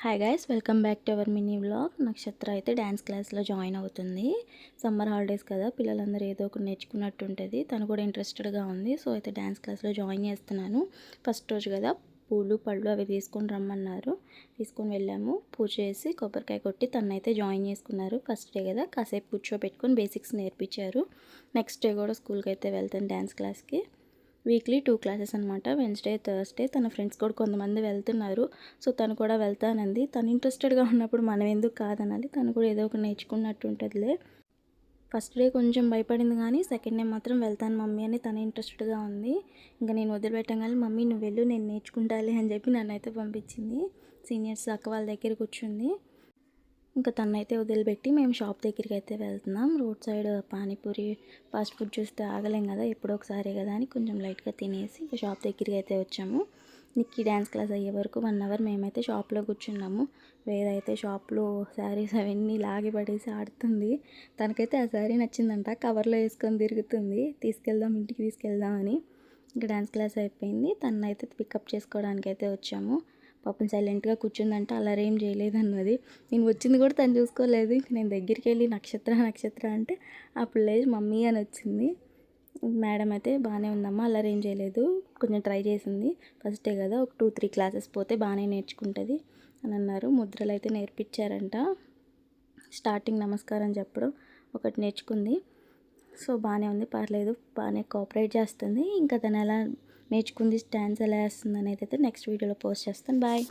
Hi guys, welcome back to our mini vlog. నక్షత్ర అయితే dance క్లాస్లో జాయిన్ అవుతుంది. సమ్మర్ హాలిడేస్ కదా, పిల్లలందరూ ఏదో ఒకటి నేర్చుకున్నట్టు ఉంటుంది. తను కూడా ఇంట్రెస్టెడ్గా ఉంది. సో అయితే డ్యాన్స్ క్లాస్లో జాయిన్ చేస్తున్నాను. ఫస్ట్ రోజు కదా, పూలు పళ్ళు అవి తీసుకొని రమ్మన్నారు. తీసుకొని వెళ్ళాము. పూజ చేసి కొబ్బరికాయ కొట్టి తనైతే జాయిన్ చేసుకున్నారు. ఫస్ట్ డే కదా, కాసేపు కూర్చోబెట్టుకొని బేసిక్స్ నేర్పించారు. నెక్స్ట్ డే కూడా స్కూల్కి అయితే వెళ్తాను డ్యాన్స్ క్లాస్కి. వీక్లీ 2 క్లాసెస్ అనమాట. Wednesday, Thursday. తన ఫ్రెండ్స్ కూడా కొంతమంది వెళ్తున్నారు. సో తను కూడా వెళ్తానంది. తను ఇంట్రెస్టెడ్గా ఉన్నప్పుడు మనం ఎందుకు కాదనాలి. తను కూడా ఏదో ఒకటి నేర్చుకున్నట్టు ఉంటుందిలే. ఫస్ట్ డే కొంచెం భయపడింది, కానీ సెకండ్ డే మాత్రం వెళ్తాను మమ్మీ అని తను ఇంట్రెస్టెడ్గా ఉంది. ఇంకా నేను వదిలిపెట్టగానే మమ్మీ నువ్వు వెళ్ళు, నేను నేర్చుకుంటాలి అని చెప్పి నన్నైతే పంపించింది. సీనియర్స్ అక్క వాళ్ళ దగ్గర కూర్చుంది. ఇంకా తనైతే వదిలిపెట్టి మేము షాప్ దగ్గరికి అయితే వెళ్తున్నాం. Road side panipuri fast food చూస్తే ఆగలేం కదా, ఎప్పుడో ఒకసారి కదా అని కొంచెం లైట్గా తినేసి ఇంకా షాప్ దగ్గరికి అయితే వచ్చాము. నిక్కి డ్యాన్స్ క్లాస్ అయ్యే వరకు 1 అవర్ మేమైతే షాప్లో కూర్చున్నాము. వేరైతే షాప్లో శారీస్ అవన్నీ లాగి పడేసి ఆడుతుంది. తనకైతే ఆ శారీ నచ్చిందంట, కవర్లో వేసుకొని తిరుగుతుంది. తీసుకెళ్దాం, ఇంటికి తీసుకెళ్దామని. ఇంకా డ్యాన్స్ క్లాస్ అయిపోయింది. తనైతే పికప్ చేసుకోవడానికి అయితే వచ్చాము. పాపం సైలెంట్గా కూర్చుందంట, అల్లరి ఏం చేయలేదన్నది. నేను వచ్చింది కూడా తను చూసుకోలేదు. ఇంక నేను దగ్గరికి వెళ్ళి నక్షత్ర నక్షత్ర అంటే అప్పుడు లేదు మమ్మీ అని వచ్చింది. మేడం అయితే బాగానే ఉందమ్మా, అల్లరి ఏం చేయలేదు, కొంచెం ట్రై చేసింది. ఫస్ట్ డే కదా, ఒక 2-3 క్లాసెస్ పోతే బాగానే నేర్చుకుంటుంది అని అన్నారు. ముద్రలు అయితే నేర్పించారంట. స్టార్టింగ్ నమస్కారం చెప్పడం ఒకటి నేర్చుకుంది. సో బాగానే ఉంది, పర్లేదు, బాగానే కోఆపరేట్ చేస్తుంది. ఇంకా తను ఎలా నేర్చుకుంది, డాన్స్ ఎలా వేస్తుంది అనేది అయితే నెక్స్ట్ వీడియోలో పోస్ట్ చేస్తాను. బాయ్.